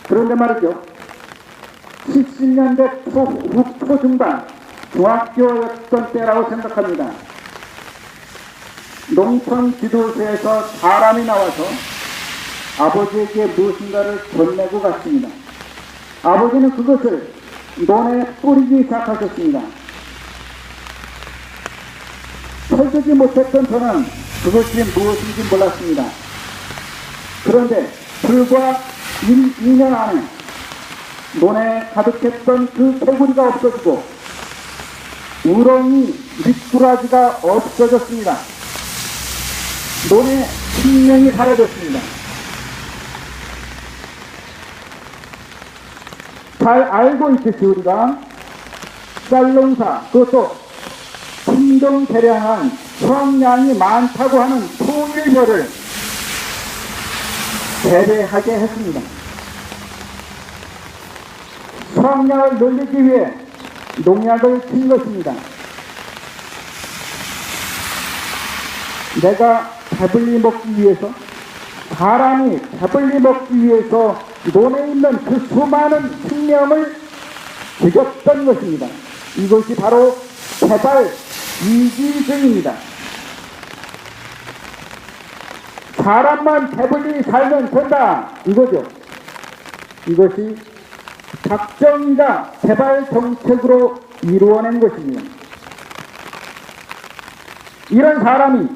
그런데 말이죠. 70년대 초중반 중학교였던 때라고 생각합니다. 농촌 지도서에서 사람이 나와서 아버지에게 무엇인가를 건네고 갔습니다. 아버지는 그것을 논에 뿌리기 시작하셨습니다. 설득이 못했던 저는 그것이 무엇인지 몰랐습니다. 그런데 불과 2년 안에 논에 가득했던 그 개구리가 없어지고 우렁이 미꾸라지가 없어졌습니다. 논에 생명이 사라졌습니다. 잘 알고 있듯이 우리가 쌀농사, 그것도 품종개량한 수확량이 많다고 하는 통일벼를 재배하게 했습니다. 수확량을 늘리기 위해 농약을 친 것입니다. 내가 배불리 먹기 위해서, 사람이 배불리 먹기 위해서 논에 있는 그 수많은 생명을 죽였던 것입니다. 이것이 바로 개발 이기주의입니다. 사람만 배불리 살면 된다, 이거죠. 이것이 작정이다 개발 정책으로 이루어낸 것입니다. 이런 사람이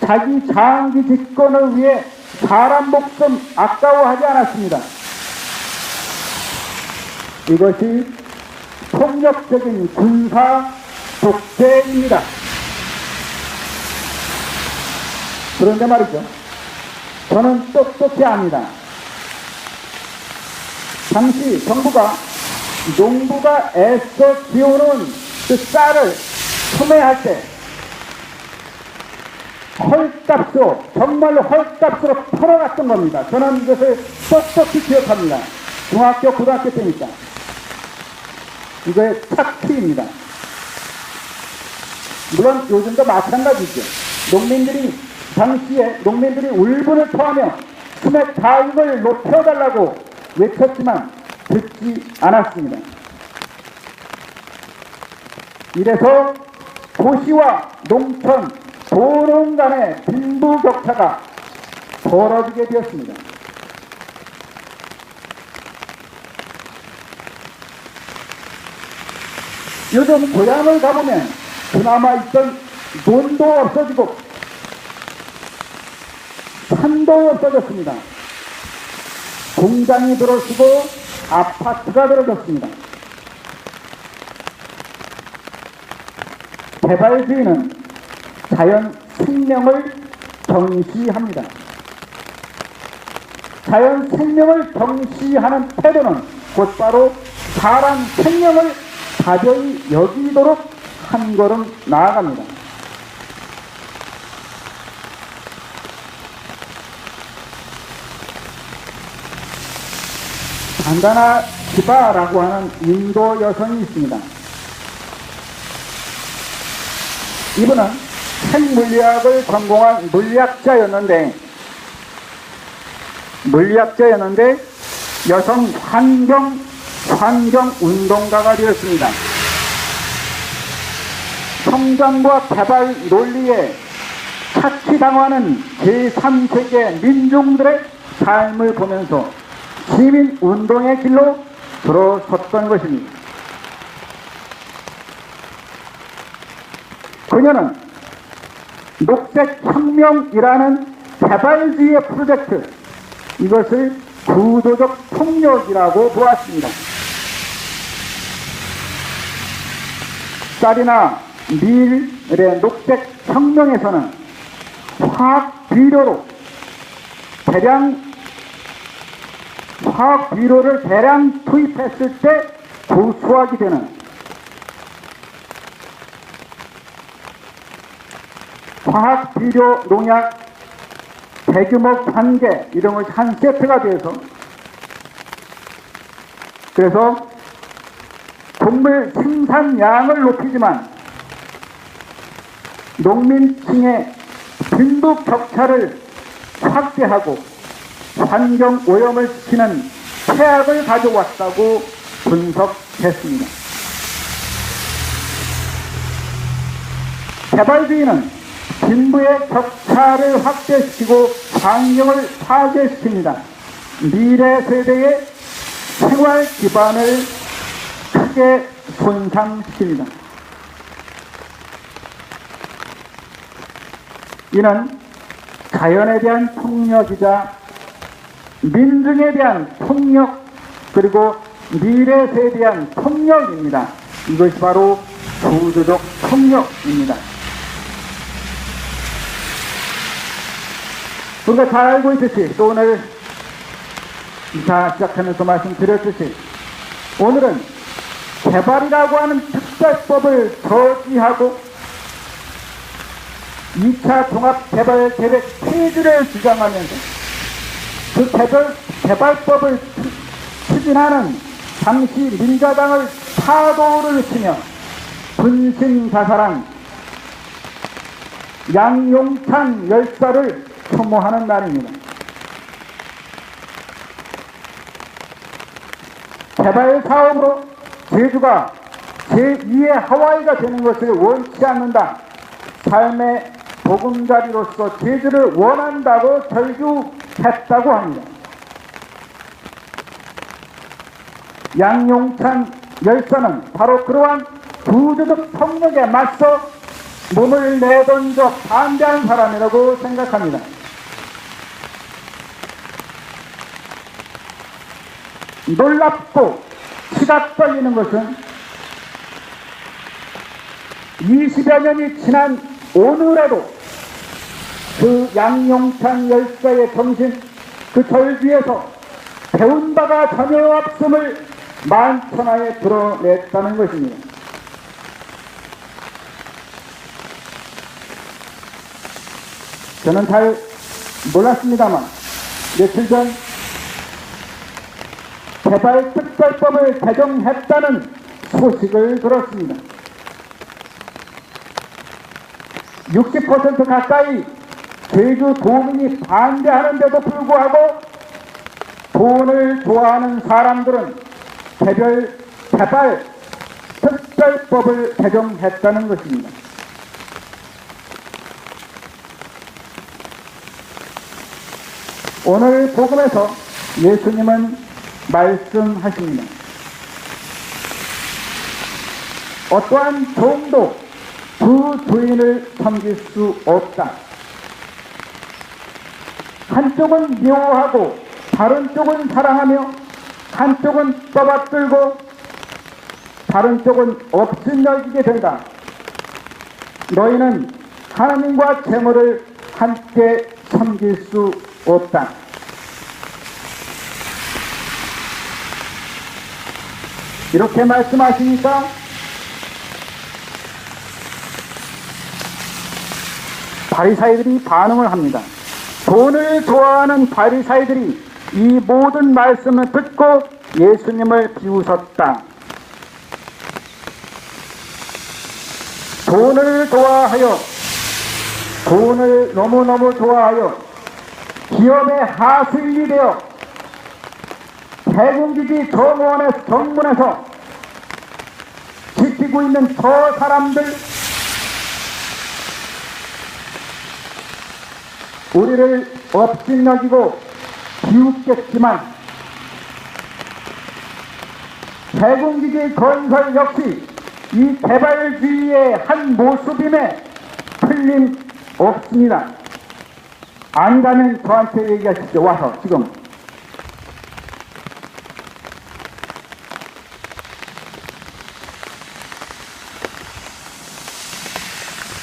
자기 장기 집권을 위해 사람 목숨 아까워하지 않았습니다. 이것이 폭력적인 군사 독재입니다. 그런데 말이죠. 저는 똑똑히 압니다. 당시 정부가 농부가 애써 지어놓은 그 쌀을 소매할 때 헐값으로, 정말로 헐값으로 팔아갔던 겁니다. 저는 이것을 똑똑히 기억합니다. 중학교, 고등학교 때니까. 이거의 착취입니다. 물론 요즘도 마찬가지죠. 당시에 울분을 토하며 소매 가격을 높여달라고 외쳤지만 듣지 않았습니다. 이래서 도시와 농촌, 도농 간의 빈부격차가 벌어지게 되었습니다. 요즘 고향을 가보면 그나마 있던 논도 없어지고 산도 없어졌습니다. 공장이 들어서고 아파트가 들어섰습니다. 개발주의는 자연 생명을 경시합니다. 자연 생명을 경시하는 태도는 곧바로 사람 생명을 가벼이 여기도록 한 걸음 나아갑니다. 반다나 기바라고 하는 인도 여성이 있습니다. 이분은 핵물리학을 전공한 물리학자였는데 여성 환경운동가가 되었습니다. 성장과 개발 논리에 착취당하는 제3세계 민중들의 삶을 보면서 시민운동의 길로 들어섰던 것입니다. 그녀는 녹색혁명이라는 개발주의의 프로젝트, 이것을 구조적 폭력이라고 보았습니다. 쌀이나 밀의 녹색혁명에서는 화학 비료를 대량 투입했을 때 고수하게 되는 화학 비료 농약 대규모 관계 이런 것이 한 세트가 돼서, 그래서 곡물 생산량을 높이지만 농민층의 빈부격차를 확대하고 환경오염을 시키는 폐악을 가져왔다고 분석했습니다. 개발주의는 진부의 격차를 확대시키고 환경을 파괴시킵니다. 미래 세대의 생활 기반을 크게 손상시킵니다. 이는 자연에 대한 폭력이자 민중에 대한 폭력, 그리고 미래 세대에 대한 폭력입니다. 이것이 바로 구조적 폭력입니다. 우리가 잘 알고 있듯이, 또 오늘 이사 시작하면서 말씀드렸듯이, 오늘은 개발이라고 하는 특별법을 저지하고 2차 종합개발계획 폐지를 주장하면서 그 개발법을 추진하는 당시 민자당을 파도를 치며 분신자살한 양용찬 열사를 혐오하는 날입니다. 개발 사업으로 제주가 제2의 하와이가 되는 것을 원치 않는다. 삶의 보금자리로서 제주를 원한다고 절규했다고 합니다. 양용찬 열사는 바로 그러한 구조적 폭력에 맞서 몸을 내던져 반대한 사람이라고 생각합니다. 놀랍고 치가 떨리는 것은 20여 년이 지난 오늘에도 그 양용찬 열사의 정신, 그 절규에서 배운 바가 전혀 없음을 만천하에 드러냈다는 것입니다. 저는 잘 몰랐습니다만 며칠 전 개발특별법을 개정했다는 소식을 들었습니다. 60% 가까이 제주 도민이 반대하는데도 불구하고 돈을 좋아하는 사람들은 개발 특별법을 개정했다는 것입니다. 오늘 복음에서 예수님은 말씀하십니다. 어떠한 종도 두 주인을 섬길 수 없다. 한쪽은 미워하고 다른 쪽은 사랑하며, 한쪽은 떠받들고 다른 쪽은 업신여기게 된다. 너희는 하나님과 재물을 함께 섬길 수 없다. 이렇게 말씀하시니까 바리사이들이 반응을 합니다. 돈을 좋아하는 바리사이들이 이 모든 말씀을 듣고 예수님을 비웃었다. 돈을 좋아하여, 돈을 너무너무 좋아하여 기업의 하수인이 되어 대공기지 정문에서 지키고 있는 저 사람들, 우리를 업신여기고 비웃겠지만 대공기지 건설 역시 이 개발주의의 한 모습임에 틀림없습니다. 아니라면 저한테 얘기하십시오. 와서 지금.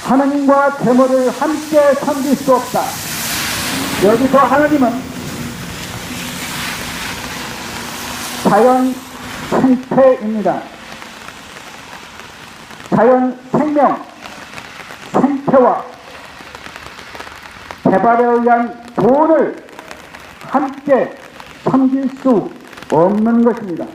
하나님과 재물을 함께 섬길 수 없다. 여기서 하나님은 자연 생태입니다. 자연 생명, 생태와 개발에 의한 돈을 함께 섬길 수 없는 것입니다.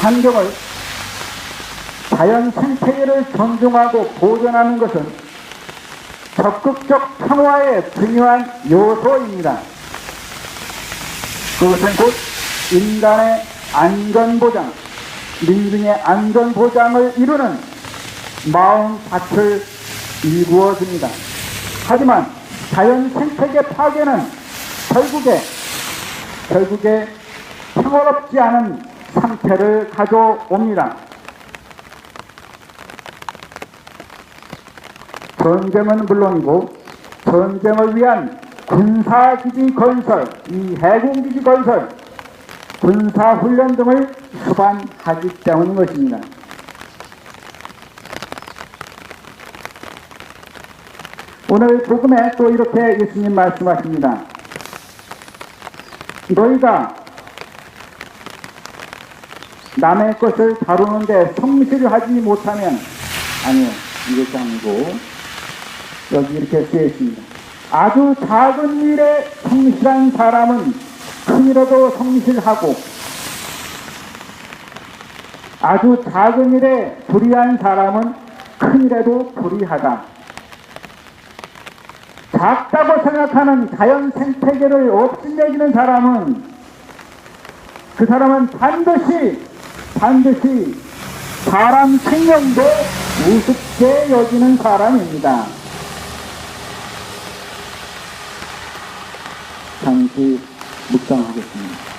환경을 자연 생태계를 존중하고 보존하는 것은 적극적 평화의 중요한 요소입니다. 그것은 곧 인간의 안전보장, 민중의 안전보장을 이루는 마음밭을 일구어줍니다. 하지만 자연 생태계 파괴는 결국에 평화롭지 않은 상태를 가져옵니다. 전쟁은 물론이고 전쟁을 위한 군사기지 건설, 이 해군기지 건설, 군사훈련 등을 수반하기 때문인 것입니다. 오늘 복음에 또 이렇게 예수님 말씀하십니다. 너희가 남의 것을 다루는데 성실하지 못하면, 아니요, 이것이 아니고 여기 이렇게 쓰여 있습니다. 아주 작은 일에 성실한 사람은 큰 일에도 성실하고, 아주 작은 일에 불의한 사람은 큰 일에도 불의하다. 작다고 생각하는 자연 생태계를 업신여기는 사람은, 그 사람은 반드시 사람 생명도 우습게 여기는 사람입니다. 잠시 묵상하겠습니다.